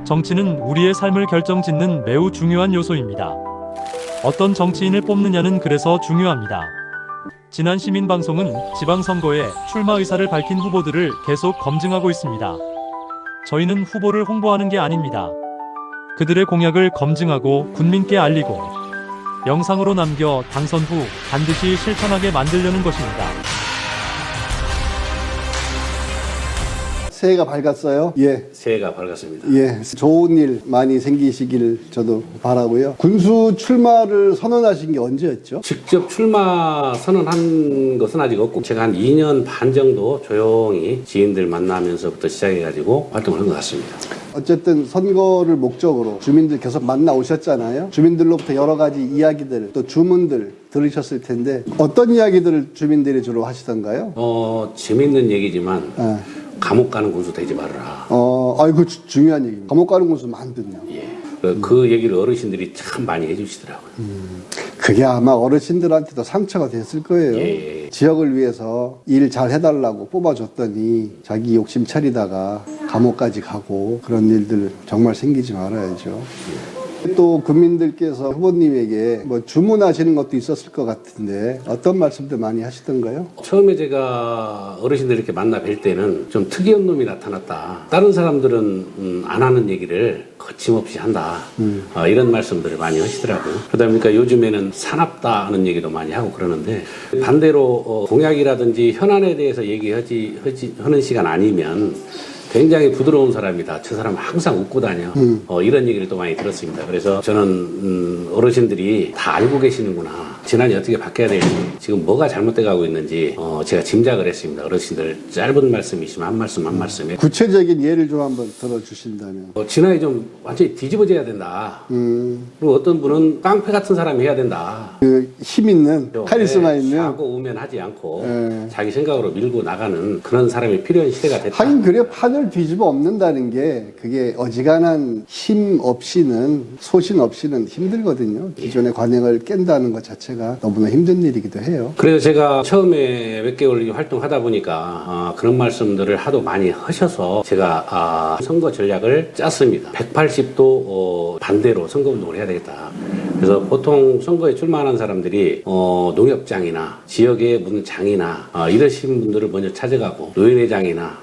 정치는 우리의 삶을 결정짓는 매우 중요한 요소입니다. 어떤 정치인을 뽑느냐는 그래서 중요합니다. 지난 시민방송은 지방선거에 출마 의사를 밝힌 후보들을 계속 검증하고 있습니다. 저희는 후보를 홍보하는 게 아닙니다. 그들의 공약을 검증하고 국민께 알리고 영상으로 남겨 당선 후 반드시 실천하게 만들려는 것입니다. 새해가 밝았어요? 예. 새해가 밝았습니다. 예. 좋은 일 많이 생기시길 저도 바라고요. 군수 출마를 선언하신 게 언제였죠? 직접 출마 선언한 것은 아직 없고 제가 한 2년 반 정도 조용히 지인들 만나면서부터 시작해가지고 활동을 한 것 같습니다. 어쨌든 선거를 목적으로 주민들 계속 만나 오셨잖아요. 주민들로부터 여러 가지 이야기들 또 주문들 들으셨을 텐데 어떤 이야기들을 주민들이 주로 하시던가요? 재밌는 얘기지만 예. 감옥 가는 군수 되지 말아라. 아이고 중요한 얘기입니다. 감옥 가는 군수 많거든요. 예. 그 얘기를 어르신들이 참 많이 해주시더라고요. 그게 아마 어르신들한테도 상처가 됐을 거예요. 예. 지역을 위해서 일 잘 해달라고 뽑아줬더니 자기 욕심 차리다가 감옥까지 가고 그런 일들 정말 생기지 말아야죠. 또 국민들께서 후보님에게 뭐 주문하시는 것도 있었을 것 같은데 어떤 말씀들 많이 하시던가요? 처음에 제가 어르신들 이렇게 만나 뵐 때는 좀 특이한 놈이 나타났다. 다른 사람들은 안 하는 얘기를 거침없이 한다. 이런 말씀들을 많이 하시더라고요. 그러다 보니까 요즘에는 사납다 하는 얘기도 많이 하고 그러는데 반대로 공약이라든지 현안에 대해서 하는 시간 아니면 굉장히 부드러운 사람이다. 저 사람은 항상 웃고 다녀. 이런 얘기를 또 많이 들었습니다. 그래서 저는 어르신들이 다 알고 계시는구나. 지난이 어떻게 바뀌어야 될지, 지금 뭐가 잘못돼 가고 있는지 제가 짐작을 했습니다. 어르신들 짧은 말씀이시면 한 말씀에 구체적인 예를 좀 한번 들어주신다면. 지난이 좀 완전히 뒤집어져야 된다. 그리고 어떤 분은 깡패 같은 사람이 해야 된다. 그 힘 있는 카리스마 있는. 하고 우면하지 않고 네. 자기 생각으로 밀고 나가는 그런 사람이 필요한 시대가 됐다. 하긴 그래 판을 뒤집어 엎는다는 게 그게 어지간한 힘 없이는 소신 없이는 힘들거든요. 기존의 관행을 깬다는 것 자체가 너무나 힘든 일이기도 해요. 그래서 제가 처음에 몇 개월 활동하다 보니까 그런 말씀들을 하도 많이 하셔서 제가 선거 전략을 짰습니다. 180도 반대로 선거운동을 해야 되겠다. 그래서 보통 선거에 출마하는 사람들이 농협장이나 지역의 무슨 장이나 이러신 분들을 먼저 찾아가고 노인회장이나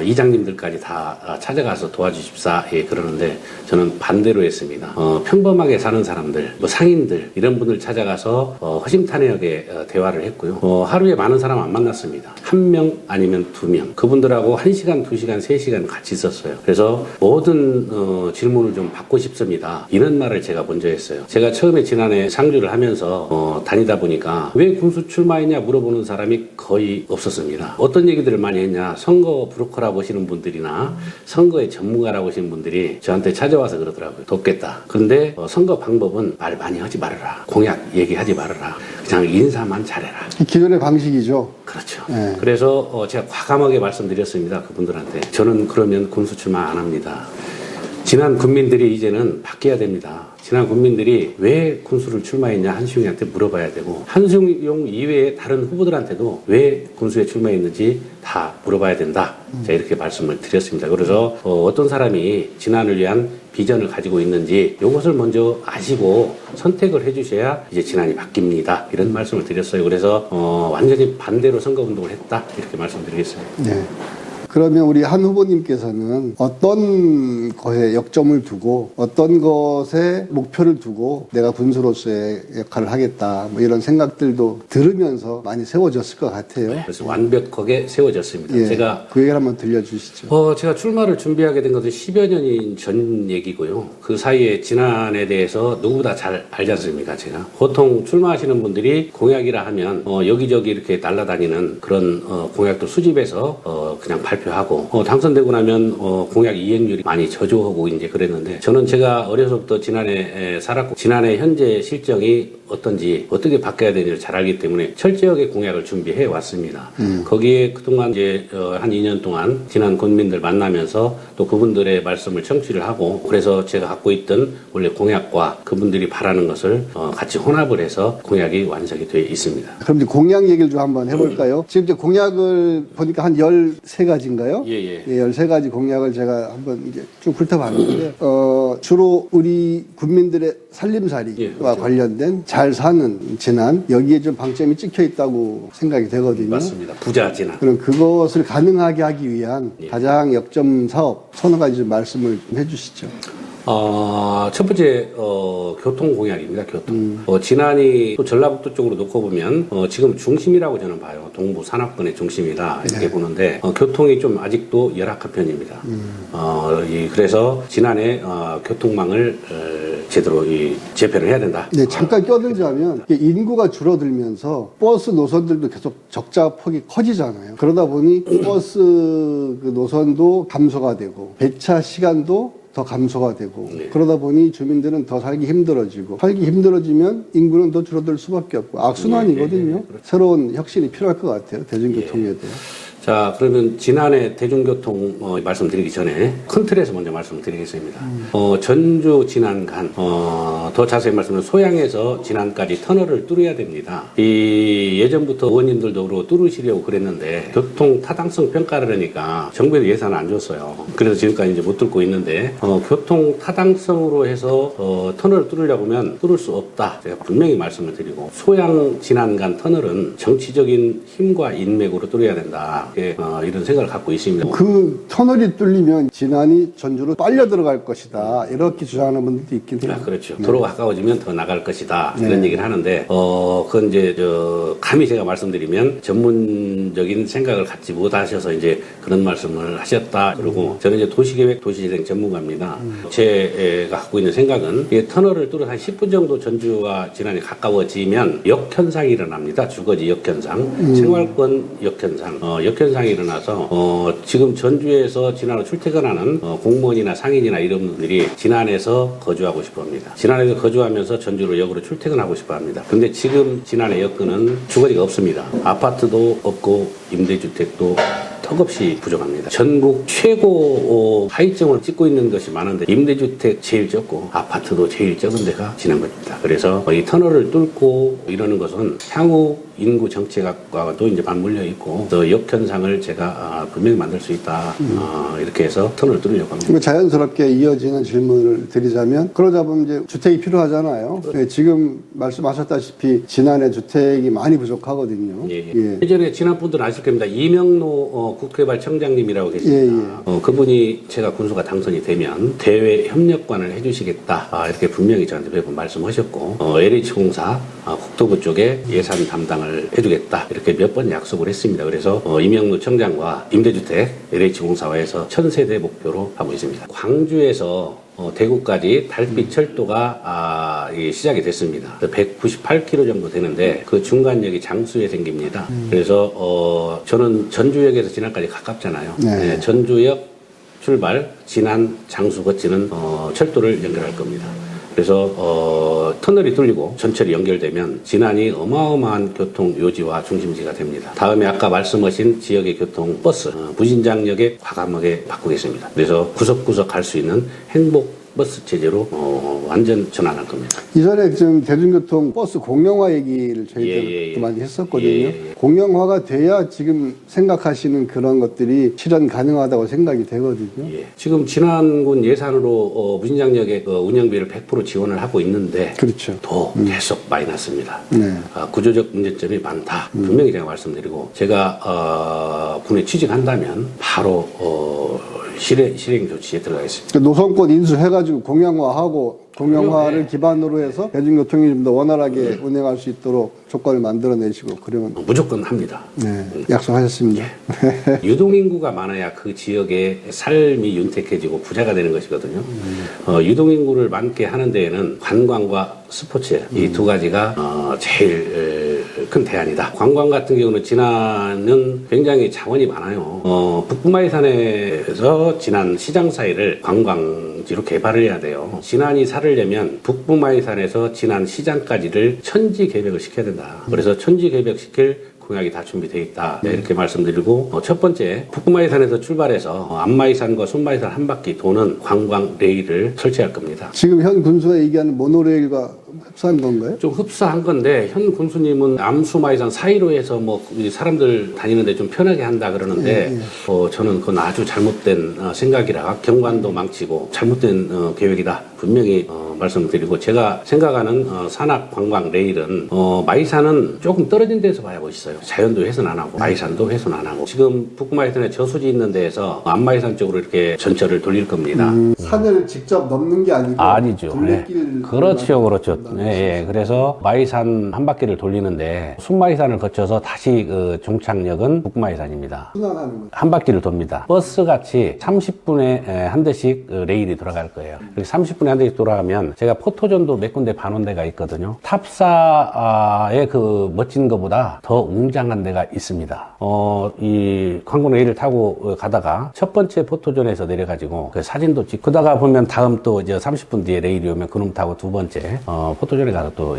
이장님들까지 다 찾아가서 도와주십사 그러는데 저는 반대로 했습니다. 평범하게 사는 사람들, 뭐 상인들 이런 분들 찾아가서 허심탄회하게 대화를 했고요. 하루에 많은 사람 안 만났습니다. 한 명 아니면 두 명. 그분들하고 1시간, 2시간, 3시간 같이 있었어요. 그래서 모든 질문을 좀 받고 싶습니다. 이런 말을 제가 먼저 했어요. 제가 처음에 지난해 상주를 하면서 다니다 보니까 왜 군수 출마했냐 물어보는 사람이 거의 없었습니다. 어떤 얘기들을 많이 했냐, 선거 브로커라고 하시는 분들이나 선거의 전문가라고 하시는 분들이 저한테 찾아와서 그러더라고요. 돕겠다. 그런데 선거 방법은 말 많이 하지 말아라. 공약 얘기하지 말아라. 그냥 인사만 잘해라. 기존의 방식이죠. 그렇죠. 네. 그래서 제가 과감하게 말씀드렸습니다. 그분들한테. 저는 그러면 군수 출마 안 합니다. 지난 국민들이 이제는 바뀌어야 됩니다. 지난 국민들이 왜 군수를 출마했냐 한수용이한테 물어봐야 되고 한수용 이외에 다른 후보들한테도 왜 군수에 출마했는지 다 물어봐야 된다. 제가 이렇게 말씀을 드렸습니다. 그래서 어떤 사람이 진안을 위한 비전을 가지고 있는지 이것을 먼저 아시고 선택을 해주셔야 이제 진안이 바뀝니다. 이런 말씀을 드렸어요. 그래서 완전히 반대로 선거운동을 했다. 이렇게 말씀드리겠습니다. 네. 그러면 우리 한 후보님께서는 어떤 것에 역점을 두고 어떤 것에 목표를 두고 내가 군수로서의 역할을 하겠다 뭐 이런 생각들도 들으면서 많이 세워졌을 것 같아요. 그래서 완벽하게 세워졌습니다. 예, 제가 그 얘기를 한번 들려주시죠. 제가 출마를 준비하게 된 것은 10여 년이 전 얘기고요. 그 사이에 지난에 대해서 누구보다 잘 알지 않습니까, 제가. 보통 출마하시는 분들이 공약이라 하면 여기저기 이렇게 날아다니는 그런 공약도 수집해서 그냥 발표하고 당선되고 나면 공약 이행률이 많이 저조하고 이제 그랬는데 저는 제가 어려서부터 지난해 살았고 지난해 현재 실정이 어떤지 어떻게 바뀌어야 되는지를 잘 알기 때문에 철저하게 공약을 준비해 왔습니다. 거기에 그동안 이제 한 2년 동안 지난 국민들 만나면서 또 그분들의 말씀을 청취를 하고 그래서 제가 갖고 있던 원래 공약과 그분들이 바라는 것을 같이 혼합을 해서 공약이 완성이 되어 있습니다. 그럼 이제 공약 얘기를 좀 한번 해볼까요? 지금 이제 공약을 보니까 한 13가지가 13가지인가요? 예. 13가지 공약을 제가 한번 이제 쭉 훑어봤는데, 주로 우리 국민들의 살림살이와 예, 그렇죠. 관련된 잘 사는 진안, 여기에 좀 방점이 찍혀 있다고 생각이 되거든요. 맞습니다. 부자 진안. 그럼 그것을 가능하게 하기 위한 예. 가장 역점 사업 서너 가지 좀 말씀을 좀 해주시죠. 첫 번째, 교통 공약입니다, 교통. 진안이 또 전라북도 쪽으로 놓고 보면, 지금 중심이라고 저는 봐요. 동부 산악권의 중심이다. 이렇게 네. 보는데, 교통이 좀 아직도 열악한 편입니다. 그래서 진안의 교통망을 제대로 재편을 해야 된다. 네, 잠깐 껴들자면 인구가 줄어들면서 버스 노선들도 계속 적자 폭이 커지잖아요. 그러다 보니 버스 그 노선도 감소가 되고 배차 시간도 더 감소가 되고 네. 그러다 보니 주민들은 더 살기 힘들어지고 살기 힘들어지면 인구는 더 줄어들 수밖에 없고 악순환이거든요. 네, 그렇죠. 새로운 혁신이 필요할 것 같아요. 대중교통에 대해. 자, 그러면 지난해 대중교통 말씀드리기 전에 큰 틀에서 먼저 말씀드리겠습니다. 전주 진안 간, 더 자세히 말씀드리면 소양에서 진안까지 터널을 뚫어야 됩니다. 이 예전부터 의원님들도 그러고 뚫으시려고 그랬는데 교통 타당성 평가를 하니까 정부에서 예산을 안 줬어요. 그래서 지금까지 이제 못 뚫고 있는데 교통 타당성으로 해서 터널을 뚫으려고 하면 뚫을 수 없다. 제가 분명히 말씀을 드리고 소양 진안 간 터널은 정치적인 힘과 인맥으로 뚫어야 된다. 이런 생각을 갖고 있습니다. 그 터널이 뚫리면 진안이 전주로 빨려 들어갈 것이다. 이렇게 주장하는 분들도 있긴 해요. 그렇죠. 도로가 가까워지면 더 나갈 것이다. 네. 이런 얘기를 하는데, 그건 이제, 감히 제가 말씀드리면 전문적인 생각을 갖지 못하셔서 이제 그런 말씀을 하셨다. 그러고 저는 이제 도시계획, 도시재생 전문가입니다. 제가 갖고 있는 생각은 이 터널을 뚫어 한 10분 정도 전주와 진안이 가까워지면 역현상이 일어납니다. 주거지 역현상, 생활권 역현상, 역현상이 일어나서 지금 전주에서 진안으로 출퇴근하는 공무원이나 상인이나 이런 분들이 진안에서 거주하고 싶어합니다. 진안에서 거주하면서 전주로 역으로 출퇴근하고 싶어합니다. 그런데 지금 진안의 여건은 주거지가 없습니다. 아파트도 없고 임대주택도 턱없이 부족합니다. 전국 최고 하위점을 찍고 있는 것이 많은데 임대주택 제일 적고 아파트도 제일 적은 데가 진안 겁니다. 그래서 이 터널을 뚫고 이러는 것은 향후 인구 정책학과도 이제 맞물려 있고 더 역현상을 제가 분명히 만들 수 있다. 이렇게 해서 터널을 뚫으려고 합니다. 자연스럽게 이어지는 질문을 드리자면 그러다 보면 이제 주택이 필요하잖아요. 네, 지금 말씀하셨다시피 진안에 주택이 많이 부족하거든요. 예. 예전에 지난 분들은 아실 겁니다. 이명노 국회발청장님이라고 계십니다. 그분이 제가 군수가 당선이 되면 대외 협력관을 해주시겠다. 이렇게 분명히 저한테 매번 말씀하셨고 LH공사 국토부 쪽에 예산 담당을 해주겠다. 이렇게 몇 번 약속을 했습니다. 그래서 이명노 청장과 임대주택 LH공사와 해서 1000세대 목표로 하고 있습니다. 광주에서 대구까지 달빛 철도가 시작이 됐습니다. 198km 정도 되는데 그 중간역이 장수에 생깁니다. 그래서 저는 전주역에서 진안까지 가깝잖아요. 네. 전주역 출발, 진안, 장수 거치는 철도를 연결할 겁니다. 그래서 터널이 뚫리고 전철이 연결되면 진안이 어마어마한 교통 요지와 중심지가 됩니다. 다음에 아까 말씀하신 지역의 교통 버스 무진장역에 과감하게 바꾸겠습니다. 그래서 구석구석 갈 수 있는 행복 버스 체제로 완전 전환할 겁니다. 이전에 지금 대중교통 버스 공영화 얘기를 저희들도 많이 했었거든요. 공영화가 돼야 지금 생각하시는 그런 것들이 실현 가능하다고 생각이 되거든요. 지금 진안군 예산으로 무진장역의 운영비를 100% 지원을 하고 있는데 그렇죠. 더 계속 마이너스입니다. 네. 구조적 문제점이 많다. 분명히 제가 말씀드리고 제가 군에 취직한다면 바로 실행 조치에 들어가겠습니다. 노선권 인수해가지고 공영화하고 공영화를 기반으로 해서 대중교통이 좀 더 원활하게 운행할 수 있도록 조건을 만들어내시고 그러면 무조건 합니다. 네, 약속하셨습니다. 유동인구가 많아야 그 지역의 삶이 윤택해지고 부자가 되는 것이거든요. 유동인구를 많게 하는 데에는 관광과 스포츠 이 두 가지가 제일 큰 대안이다. 관광 같은 경우는 진안은 굉장히 자원이 많아요. 북부마이산에서 진안 시장 사이를 관광지로 개발을 해야 돼요. 진안이 살으려면 북부마이산에서 진안 시장까지를 천지 개벽을 시켜야 된다. 그래서 천지 개벽시킬 공약이 다 준비되어 있다. 이렇게 말씀드리고 첫 번째 북부마이산에서 출발해서 앞마이산과 순마이산 한 바퀴 도는 관광 레일을 설치할 겁니다. 지금 현 군수가 얘기하는 모노레일과 흡수한 건가요? 좀 흡사한 건데 현 군수님은 암수마이산 사이로 해서 뭐 사람들 다니는데 좀 편하게 한다 그러는데 저는 그건 아주 잘못된 생각이라 경관도 망치고 잘못된 계획이다 분명히 말씀드리고 제가 생각하는 산악 관광 레일은 마이산은 조금 떨어진 데서 봐야 멋있어요. 자연도 훼손 안 하고 마이산도 훼손 안 하고 지금 북구마이산에 저수지 있는 데에서 안마이산 쪽으로 이렇게 전철을 돌릴 겁니다. 산을 직접 넘는 게 아니고 아니죠. 둘레길 그렇죠, 그렇죠. 예, 예. 그래서 마이산 한 바퀴를 돌리는데 순마이산을 거쳐서 다시 그 종착역은 북마이산입니다. 순환하는 거죠. 한 바퀴를 돕니다. 버스 같이 30분에 한 대씩 레일이 돌아갈 거예요. 그리고 30분에 한 대씩 돌아가면 제가 포토존도 몇 군데 반원 데가 있거든요. 탑사의 그 멋진 것보다 더 웅장한 데가 있습니다. 이 관광 레일을 타고 가다가 첫 번째 포토존에서 내려가지고 그 사진도 찍고 그러다가 보면 다음 또 이제 30분 뒤에 레일이 오면 그놈 타고 두 번째 포토존에 가서 또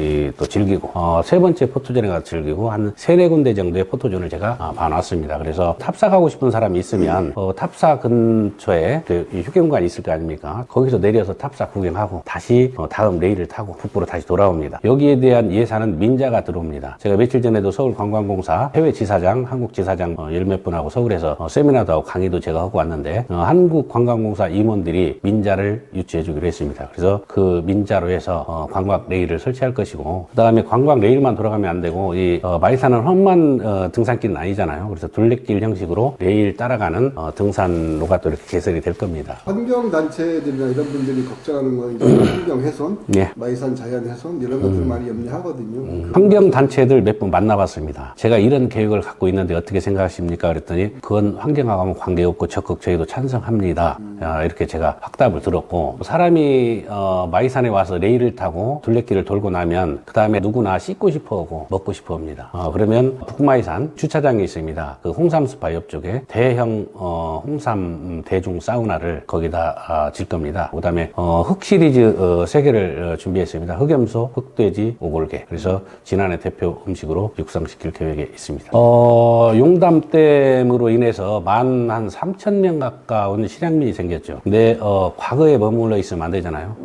즐기고 세 번째 포토존에 가서 즐기고 한 세네 군데 정도의 포토존을 제가 봐놨습니다. 그래서 탑사 가고 싶은 사람이 있으면 탑사 근처에 휴게공간이 있을 거 아닙니까? 거기서 내려서 탑사 구경하고 다시 다음 레일을 타고 북부로 다시 돌아옵니다. 여기에 대한 예산은 민자가 들어옵니다. 제가 며칠 전에도 서울관광공사 해외지사장, 한국지사장 열몇 분하고 서울에서 세미나도 하고 강의도 제가 하고 왔는데 한국관광공사 임원들이 민자를 유치해 주기로 했습니다. 그래서 그 민자로 해서 관광 레일을 설치할 것이고 그 다음에 관광 레일만 돌아가면 안 되고 이 마이산은 험한 등산길은 아니잖아요. 그래서 둘레길 형식으로 레일 따라가는 등산로가 또 이렇게 개설이 될 겁니다. 환경단체들이나 이런 분들이 걱정하는 건 이제 환경 훼손, 예. 마이산 자연 훼손 이런 것들 많이 염려하거든요. 환경단체들 몇 분 만나봤습니다. 제가 이런 계획을 갖고 있는데 어떻게 생각하십니까? 그랬더니 그건 환경하고는 관계없고 적극 저희도 찬성합니다. 이렇게 제가 확답을 들었고 사람이 마이산에 와서 레일을 타고 둘레길을 돌고 나면 그 다음에 누구나 씻고 싶어 하고 먹고 싶어 합니다. 그러면 북마이산 주차장이 있습니다. 그 홍삼 스파 옆쪽에 대형 홍삼 대중 사우나를 거기다 질 겁니다. 그 다음에 흑 시리즈 3개를 준비했습니다. 흑염소, 흑돼지, 오골계. 그래서 지난해 대표 음식으로 육성시킬 계획에 있습니다. 용담댐으로 인해서 한 3,000명 가까운 실향민이 생겼죠. 근데 과거에 머물러 있으면 안 되잖아요.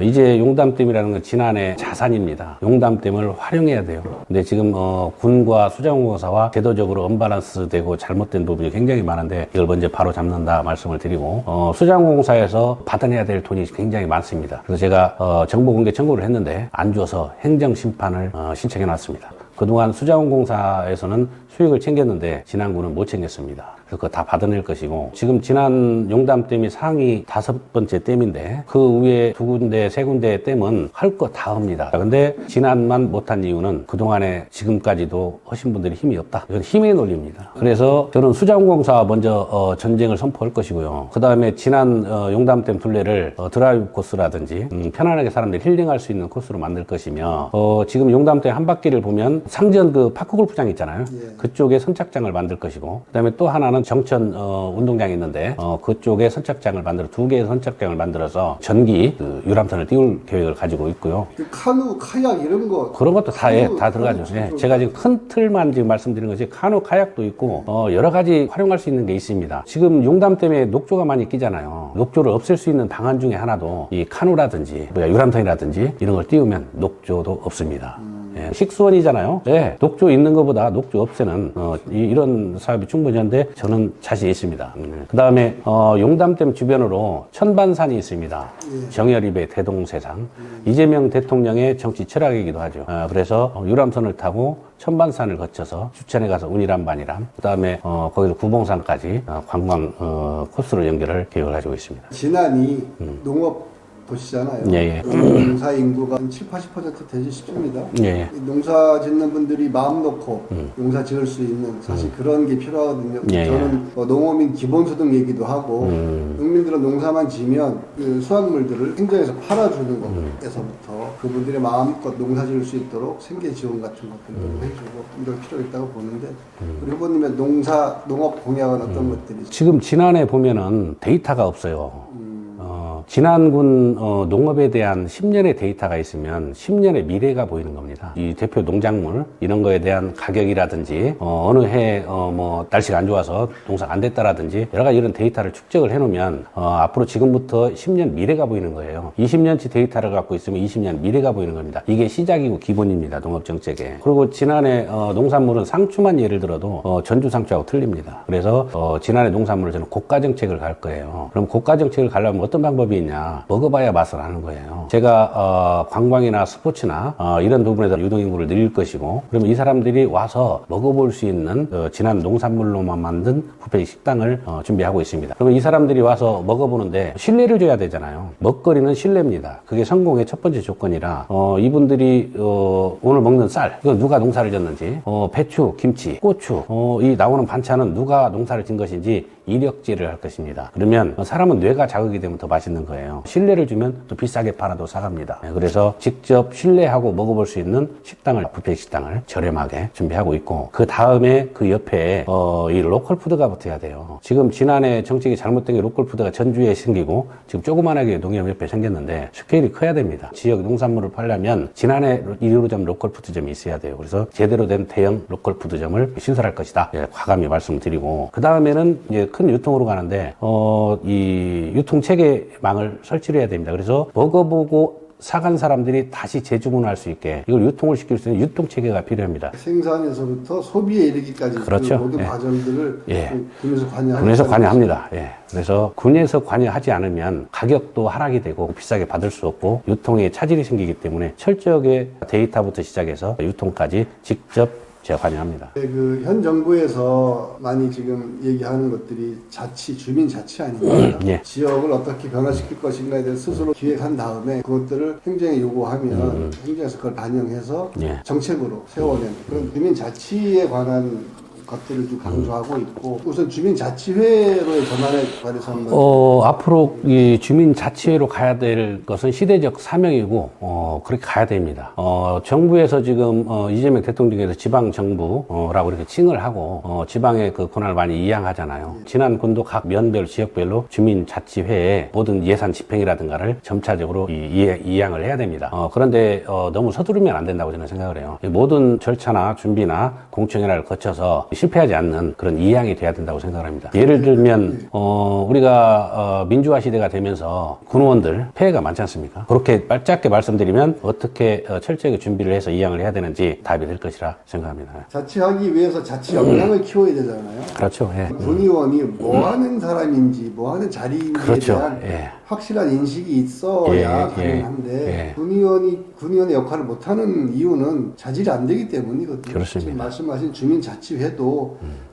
이제 용담댐이라는 건 지난해 자산입니다. 용담댐을 활용해야 돼요. 근데 지금 군과 수자원공사와 제도적으로 언밸런스 되고 잘못된 부분이 굉장히 많은데 이걸 먼저 바로 잡는다 말씀을 드리고 수자원공사에서 받아내야 될 돈이 굉장히 많습니다. 그래서 제가 정보공개 청구를 했는데 안 줘서 행정심판을 신청해 놨습니다. 그동안 수자원공사에서는 수익을 챙겼는데 지난구는 못 챙겼습니다. 그래서 그거 다 받아낼 것이고 지금 지난 용담댐이 상위 5번째 댐인데 그 위에 2군데, 3군데 댐은 할 거 다 합니다. 근데 지난만 못한 이유는 그동안에 지금까지도 하신 분들이 힘이 없다. 이건 힘의 논리입니다. 그래서 저는 수자원공사 먼저 전쟁을 선포할 것이고요. 그 다음에 지난 용담댐 둘레를 드라이브 코스라든지 편안하게 사람들이 힐링할 수 있는 코스로 만들 것이며 지금 용담댐 한 바퀴를 보면 상전 그 파크골프장 있잖아요. 그쪽에 선착장을 만들 것이고 그 다음에 또 하나는 정천 운동장이 있는데 그쪽에 선착장을 만들어 2개의 선착장을 만들어서 전기 유람선을 띄울 계획을 가지고 있고요. 카누, 카약 이런 거 그런 것도 다 들어가죠. 예, 제가 지금 큰 틀만 지금 말씀드리는 것이 카누, 카약도 있고 여러 가지 활용할 수 있는 게 있습니다. 지금 용담 때문에 녹조가 많이 끼잖아요. 녹조를 없앨 수 있는 방안 중에 하나도 이 카누라든지 유람선이라든지 이런 걸 띄우면 녹조도 없습니다. 예, 식수원이잖아요. 네, 녹조 있는 것보다 녹조 없애는 이런 사업이 충분히 한데 저는 자신 있습니다. 그 다음에 용담댐 주변으로 천반산이 있습니다. 정열입의 대동세상. 이재명 대통령의 정치 철학이기도 하죠. 그래서 유람선을 타고 천반산을 거쳐서 주천에 가서 운이람 반이람 그 다음에 거기서 구봉산까지 관광 코스로 연결할 계획을 가지고 있습니다. 진안이 농업 도시잖아요. 예, 예. 농사 인구가 한 7, 80% 되지 싶습니다. 예, 예. 농사 짓는 분들이 마음 놓고 농사 지을 수 있는 사실 그런 게 필요하거든요. 예, 저는 농어민 기본소득 얘기도 하고 농민들은 농사만 지면 그 수확물들을 행정에서 팔아주는 것에서부터 그분들의 마음껏 농사 지을 수 있도록 생계 지원 같은 것들도 해주고 이럴 필요가 있다고 보는데 우리 후보님의 농업 공약은 어떤 것들이 지금 지난해 보면은 데이터가 없어요. 진안군 농업에 대한 10년의 데이터가 있으면 10년의 미래가 보이는 겁니다. 이 대표 농작물 이런 거에 대한 가격이라든지 어느 해 뭐 날씨가 안 좋아서 농사가 안 됐다라든지 여러 가지 이런 데이터를 축적을 해놓으면 앞으로 지금부터 10년 미래가 보이는 거예요. 20년치 데이터를 갖고 있으면 20년 미래가 보이는 겁니다. 이게 시작이고 기본입니다. 농업정책에. 그리고 지난해 농산물은 상추만 예를 들어도 전주 상추하고 틀립니다. 그래서 지난해 농산물을 저는 고가정책을 갈 거예요. 그럼 고가정책을 가려면 어떤 방법이 있냐? 먹어봐야 맛을 아는 거예요. 제가 관광이나 스포츠나 이런 부분에서 유동인구를 늘릴 것이고 그러면 이 사람들이 와서 먹어볼 수 있는 진안 농산물로만 만든 뷔페 식당을 준비하고 있습니다. 그러면 이 사람들이 와서 먹어보는데 신뢰를 줘야 되잖아요. 먹거리는 신뢰입니다. 그게 성공의 첫 번째 조건이라 이분들이 오늘 먹는 쌀 이거 누가 농사를 졌는지 배추, 김치, 고추 이 나오는 반찬은 누가 농사를 진 것인지 이력제를 할 것입니다. 그러면 사람은 뇌가 자극이 되면 더 맛있는 거예요. 신뢰를 주면 또 비싸게 팔아도 사갑니다. 그래서 직접 신뢰하고 먹어볼 수 있는 식당을 뷔페 식당을 저렴하게 준비하고 있고 그 다음에 그 옆에 이 로컬 푸드가 붙어야 돼요. 지금 지난해 정책이 잘못된 게 로컬 푸드가 전주에 생기고 지금 조그만하게 농협 옆에 생겼는데 스케일이 커야 됩니다. 지역 농산물을 팔려면 지난해 1호점 로컬 푸드점이 있어야 돼요. 그래서 제대로 된 대형 로컬 푸드점을 신설할 것이다. 과감히 말씀드리고 그 다음에는 이제 큰 유통으로 가는데 이 유통 체계망을 설치를 해야 됩니다. 그래서 먹어보고 사간 사람들이 다시 재주문할 수 있게 이걸 유통을 시킬 수 있는 유통 체계가 필요합니다. 생산에서부터 소비에 이르기까지 그렇죠. 그 모든 과정들을 군에서 군에서 관여합니다. 그래서 군에서 관여하지 않으면 가격도 하락이 되고 비싸게 받을 수 없고 유통에 차질이 생기기 때문에 철저하게 데이터부터 시작해서 유통까지 직접 제가 관여합니다. 그 현 정부에서 많이 지금 얘기하는 것들이 주민 자치 아닙니까? 지역을 어떻게 변화시킬 것인가에 대해서 스스로 기획한 다음에 그것들을 행정에 요구하면 행정에서 그걸 반영해서 정책으로 세워내는 그런 주민 자치에 관한 것들을 좀 강조하고 있고 우선 주민자치회로의 전환에 관해서 한번 앞으로 이 주민자치회로 가야 될 것은 시대적 사명이고 그렇게 가야 됩니다. 정부에서 지금 이재명 대통령께서 지방정부라고 이렇게 칭을 하고 지방의 그 권한을 많이 이양하잖아요. 지난군도 각 면별 지역별로 주민자치회에 모든 예산 집행이라든가를 점차적으로 이양을 해야 됩니다. 그런데 너무 서두르면 안 된다고 저는 생각을 해요. 모든 절차나 준비나 공청회를 거쳐서 실패하지 않는 그런 이양이 돼야 된다고 생각을 합니다. 예를 들면 우리가 민주화 시대가 되면서 군의원들 폐해가 많지 않습니까? 그렇게 짧게 말씀드리면 어떻게 철저하게 준비를 해서 이양을 해야 되는지 답이 될 것이라 생각합니다. 자치하기 위해서 자치 역량을 키워야 되잖아요. 그렇죠. 군의원이 뭐 하는 사람인지 뭐 하는 자리인지에 대한 확실한 인식이 있어야 가능한데 군의원의 역할을 못하는 이유는 자질이 안 되기 때문이거든요. 그렇습니다. 지금 말씀하신 주민자치회도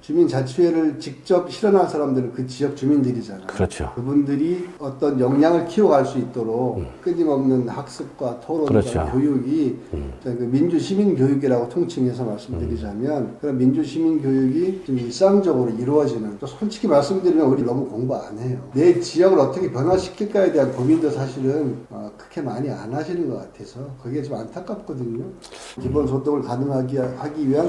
주민자치회를 직접 실현할 사람들은 그 지역 주민들이잖아요. 그렇죠. 그분들이 어떤 역량을 키워갈 수 있도록 끊임없는 학습과 토론과 교육이 그 민주시민교육이라고 통칭해서 말씀드리자면 그런 민주시민교육이 좀 일상적으로 이루어지는 또 솔직히 말씀드리면 우리 너무 공부 안 해요. 내 지역을 어떻게 변화시킬까에 대한 고민도 사실은 그렇게 많이 안 하시는 것 같아서 그게 좀 안타깝거든요. 기본소득을 가능하게 하기 위한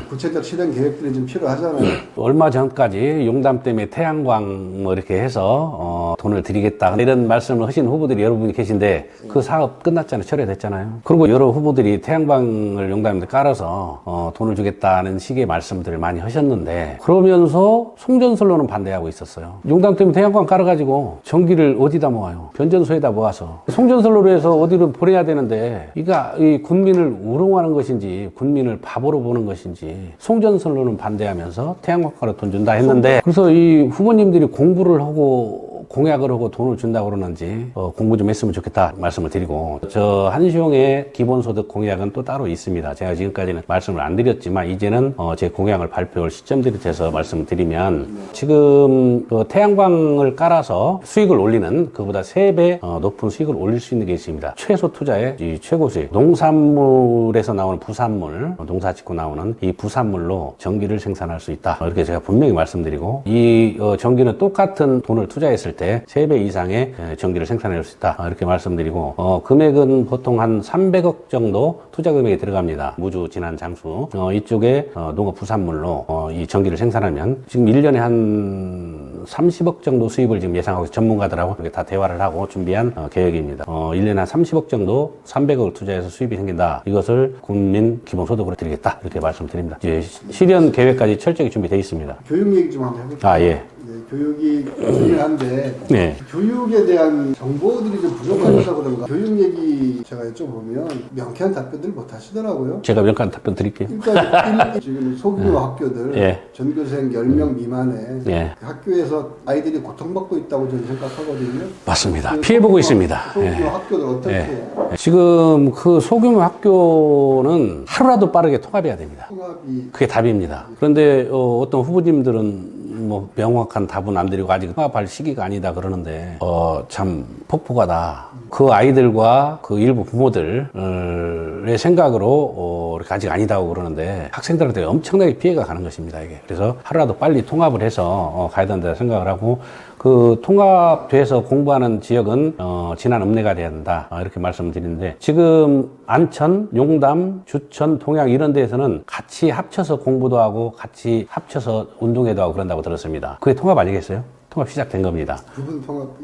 구체적 실행 계획들이 좀 필요하잖아요. 얼마 전까지 용담 때문에 태양광 뭐 이렇게 해서 돈을 드리겠다 이런 말씀을 하신 후보들이 여러분이 계신데 그 사업 끝났잖아요. 철회됐잖아요. 그리고 여러 후보들이 태양광을 용담에 깔아서 돈을 주겠다는 식의 말씀들을 많이 하셨는데 그러면서 송전설로는 반대하고 있었어요. 용담 때문에 태양광 깔아가지고 전기를 어디다 모아요? 변전소에다 모아서 송전설로로 해서 어디로 보내야 되는데 이 군민을 우롱하는 것인지 군민을 바보로 보는 것인지 송전설로는 반대하면서 태양광가로 돈 준다 했는데 그래서 이 후보님들이 공부를 하고 공약을 하고 돈을 준다고 그러는지 공부 좀 했으면 좋겠다 말씀을 드리고 저 한시용의 기본소득 공약은 또 따로 있습니다. 제가 지금까지는 말씀을 안 드렸지만 이제는 제 공약을 발표할 시점들이 돼서 말씀을 드리면 지금 태양광을 깔아서 수익을 올리는 그보다 3배 높은 수익을 올릴 수 있는 게 있습니다. 최소 투자의 최고 수익 농산물에서 나오는 부산물 농사 짓고 나오는 이 부산물로 전기를 생산할 수 있다. 이렇게 제가 분명히 말씀드리고 이 전기는 똑같은 돈을 투자했을 때 3배 이상의 전기를 생산할 수 있다. 이렇게 말씀드리고 금액은 보통 한 300억 정도 투자 금액이 들어갑니다. 무주, 진안, 장수 이쪽에 농업 부산물로 이 전기를 생산하면 지금 1년에 한 30억 정도 수입을 지금 예상하고 전문가들하고 이렇게 다 대화를 하고 준비한 계획입니다. 1년에 한 30억 정도 300억을 투자해서 수입이 생긴다. 이것을 국민 기본소득으로 드리겠다. 이렇게 말씀드립니다. 이제 실현 계획까지 철저히 준비되어 있습니다. 교육 얘기 좀 한번 해볼까요? 아, 예. 네, 교육이 중요한데 네. 교육에 대한 정보들이 좀 부족하셔서 그런가 교육 얘기 제가 여쭤보면 명쾌한 답변들 못 하시더라고요. 제가 명쾌한 답변 드릴게요. 그러니까 지금 소규모 학교들 예. 전교생 10명 미만의 예. 학교에서 아이들이 고통받고 있다고 저는 생각하거든요. 맞습니다. 그 피해보고 소규모- 있습니다. 소규모 예. 학교들 어떻게 예. 지금 그 소규모 학교는 하루라도 빠르게 통합해야 됩니다. 통합이 그게 답입니다. 그런데 어떤 후보님들은 뭐 명확한 답은 안 드리고 아직 통합할 시기가 아니다 그러는데 참 폭폭하다. 그 아이들과 그 일부 부모들의 생각으로 이렇게 아직 아니다고 그러는데 학생들한테 엄청나게 피해가 가는 것입니다. 이게 그래서 하루라도 빨리 통합을 해서 가야 된다 생각을 하고 그 통합돼서 공부하는 지역은 진한 읍내가 돼야 된다 이렇게 말씀드리는데 지금 안천, 용담, 주천, 동양 이런 데에서는 같이 합쳐서 공부도 하고 같이 합쳐서 운동회도 하고 그런다고 들었습니다. 그게 통합 아니겠어요? 통합 시작된 겁니다.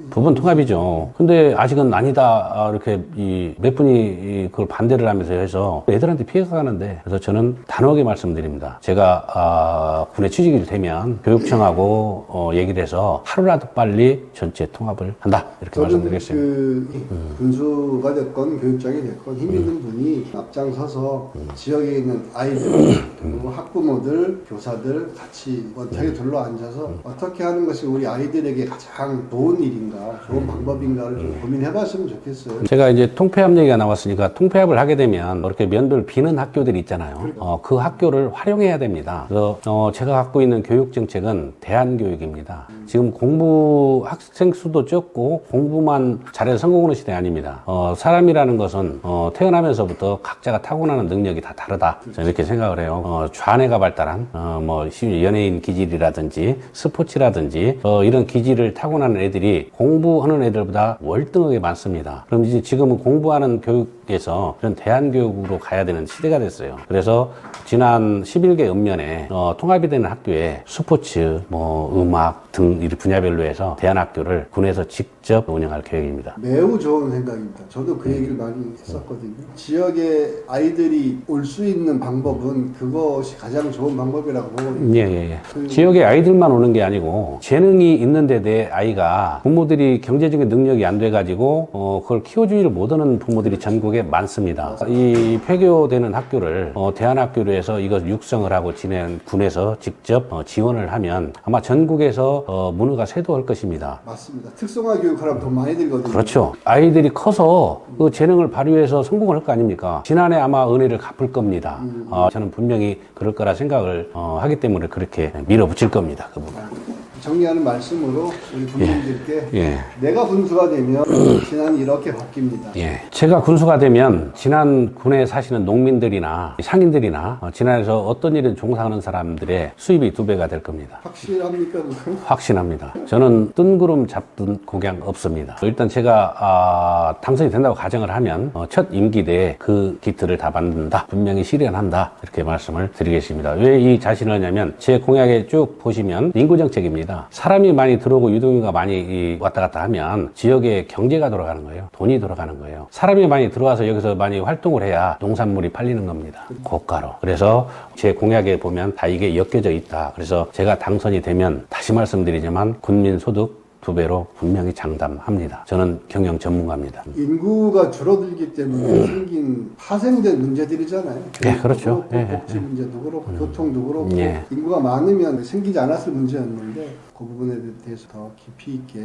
부분 통합이죠. 근데 아직은 아니다 이렇게 몇 분이 그걸 반대를 하면서 해서 애들한테 피해가 가는데 그래서 저는 단호하게 말씀드립니다. 제가 군에 취직이 되면 교육청하고 얘기를 해서 하루라도 빨리 전체 통합을 한다 이렇게 말씀드리겠습니다. 그 군수가 됐건 교육장이 됐건 힘 있는 분이 앞장서서 지역에 있는 아이들 그리고 학부모들 교사들 같이 원탁에 둘러앉아서 어떻게 하는 것이 우리 아이들에게 가장 좋은 일인가 좋은 방법인가를 좀 고민해봤으면 좋겠어요. 제가 이제 통폐합 얘기가 나왔으니까 통폐합을 하게 되면 이렇게 면들 비는 학교들이 있잖아요. 그 학교를 활용해야 됩니다. 그래서 제가 갖고 있는 교육 정책은 대안교육입니다. 지금 공부 학생 수도 적고 공부만 잘해서 성공하는 시대 아닙니다. 사람이라는 것은 태어나면서부터 각자가 타고나는 능력이 다 다르다. 저는 이렇게 생각을 해요. 좌뇌가 발달한 뭐 연예인 기질이라든지 스포츠라든지 이런 기질을 타고나는 애들이 공부하는 애들보다 월등하게 많습니다. 그럼 이제 지금은 공부하는 교육에서 이런 대안교육으로 가야 되는 시대가 됐어요. 그래서 지난 11개 읍면에 통합이 되는 학교에 스포츠, 뭐 음악 등 이 분야별로 해서 대안학교를 군에서 직접 운영할 계획입니다. 매우 좋은 생각입니다. 저도 그 얘기를 많이 했었거든요. 지역에 아이들이 올 수 있는 방법은 그것이 가장 좋은 방법이라고 보거든요. 예. 지역에 아이들만 오는 게 아니고 재능이 있는데 내 아이가 부모들이 경제적인 능력이 안 돼가지고 그걸 키워주지를 못하는 부모들이 전국에 많습니다. 이 폐교되는 학교를 대안학교로 해서 이것 육성을 하고 군에서 직접 지원을 하면 아마 전국에서 문화가 쇄도할 것입니다. 맞습니다. 특성화 교육하려면 돈 많이 들거든요. 그렇죠. 아이들이 커서 그 재능을 발휘해서 성공을 할 거 아닙니까? 지난해 아마 은혜를 갚을 겁니다. 저는 분명히 그럴 거라 생각을 하기 때문에 그렇게 밀어붙일 겁니다. 그 부분. 정리하는 말씀으로 우리 국민들께 예. 내가 군수가 되면 지난 이렇게 바뀝니다. 예. 제가 군수가 되면 지난 군에 사시는 농민들이나 상인들이나 지난에서 어떤 일을 종사하는 사람들의 수입이 2배가 될 겁니다. 확실합니까? 그건? 확신합니다. 저는 뜬구름 잡든 곡양 없습니다. 일단 제가 당선이 된다고 가정을 하면 첫 임기 내에 그 기틀을 다 만든다. 분명히 실현한다. 이렇게 말씀을 드리겠습니다. 왜 이 자신을 하냐면 제 공약에 쭉 보시면 인구정책입니다. 사람이 많이 들어오고 유동인구가 많이 왔다 갔다 하면 지역에 경제가 돌아가는 거예요. 돈이 돌아가는 거예요. 사람이 많이 들어와서 여기서 많이 활동을 해야 농산물이 팔리는 겁니다. 고가로. 그래서 제 공약에 보면 다 이게 엮여져 있다. 그래서 제가 당선이 되면 다시 말씀드리지만 국민 소득 2배로 분명히 장담합니다. 저는 경영 전문가입니다. 인구가 줄어들기 때문에 생긴 파생된 문제들이잖아요. 네, 그렇죠. 그렇고, 복지 문제도 그렇고 교통도 그렇고 예. 인구가 많으면 생기지 않았을 문제였는데 그 부분에 대해서 더 깊이 있게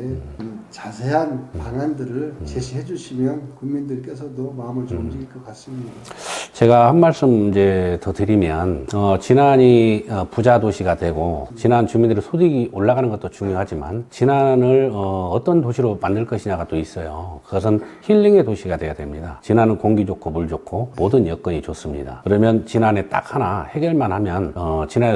자세한 방안들을 제시해 주시면 국민들께서도 마음을 좀 움직일 것 같습니다. 제가 한 말씀 이제 더 드리면 진안이 부자 도시가 되고 진안 주민들의 소득이 올라가는 것도 중요하지만 진안을 진안을 어떤 도시로 만들 것이냐가 또 있어요. 그것은 힐링의 도시가 돼야 됩니다. 진안은 공기 좋고 물 좋고 모든 여건이 좋습니다. 그러면 진안에 딱 하나 해결만 하면 진안에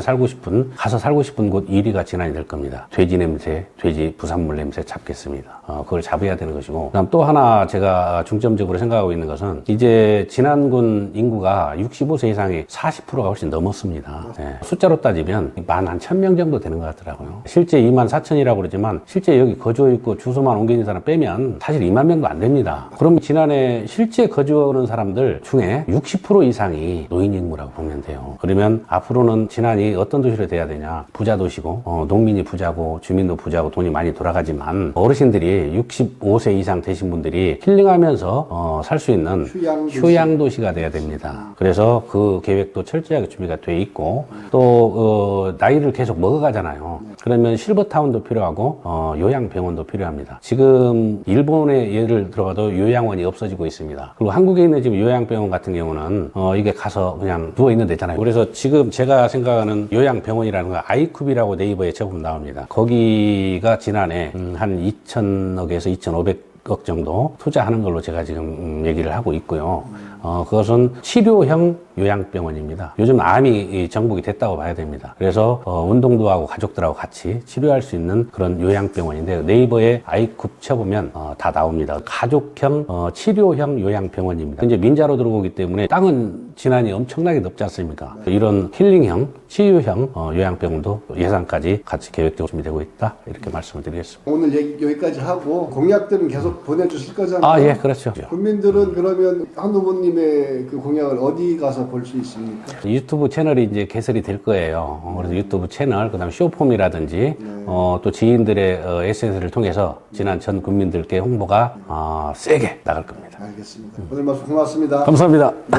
가서 살고 싶은 곳 1위가 진안이 될 겁니다. 돼지 냄새, 돼지 부산물 냄새 잡겠습니다. 그걸 잡아야 되는 것이고, 그다음 또 하나 제가 중점적으로 생각하고 있는 것은 이제 진안군 인구가 65세 이상이 40%가 훨씬 넘었습니다. 예. 숫자로 따지면 11,000명 정도 되는 것 같더라고요. 실제 24,000이라고 그러지만 실제 여기 거주해 있고 주소만 옮기는 사람 빼면 사실 2만 명도 안 됩니다. 그럼 진안에 실제 거주하는 사람들 중에 60% 이상이 노인 인구라고 보면 돼요. 그러면 앞으로는 진안이 어떤 도시로 돼야 되냐? 부자 도시고 농민이 부자고 주민도 부자고 돈이 많이 돌아가지만 어르신들이 65세 이상 되신 분들이 힐링하면서 살 수 있는 휴양 도시가 돼야 됩니다. 그래서 그 계획도 철저하게 준비가 돼 있고 또 나이를 계속 먹어가잖아요. 그러면 실버타운도 필요하고 요양병원도 필요합니다. 지금 일본의 예를 들어가도 요양원이 없어지고 있습니다. 그리고 한국에 있는 지금 요양병원 같은 경우는 이게 가서 그냥 누워있는 데잖아요. 그래서 지금 제가 생각하는 요양병원이라는 건 아이쿱이라고 네이버에 쳐보면 나옵니다. 거기가 지난해 한 2,000억에서 2,500억 정도 투자하는 걸로 제가 지금 얘기를 하고 있고요. 그것은 치료형 요양병원입니다. 요즘 암이 정복이 됐다고 봐야 됩니다. 그래서 운동도 하고 가족들하고 같이 치료할 수 있는 그런 요양병원인데 네이버에 아이쿱 쳐보면 다 나옵니다. 가족형 치료형 요양병원입니다. 이제 민자로 들어오기 때문에 땅은 진안이 엄청나게 높지 않습니까? 이런 힐링형 치유형 요양병원도 예산까지 같이 계획되고 준비되고 있다, 이렇게 말씀을 드리겠습니다. 오늘 여기까지 하고 공약들은 계속 보내주실 거잖아요. 예, 그렇죠. 국민들은 그러면 한 후보님의 그 공약을 어디 가서 볼 수 있습니까? 유튜브 채널이 이제 개설이 될 거예요. 그래서 유튜브 채널, 그다음 쇼폼이라든지 또 지인들의 SNS를 통해서 진안 전 국민들께 홍보가 세게 나갈 겁니다. 알겠습니다. 오늘 말씀 고맙습니다. 감사합니다. 네.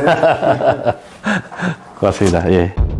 고맙습니다. 예.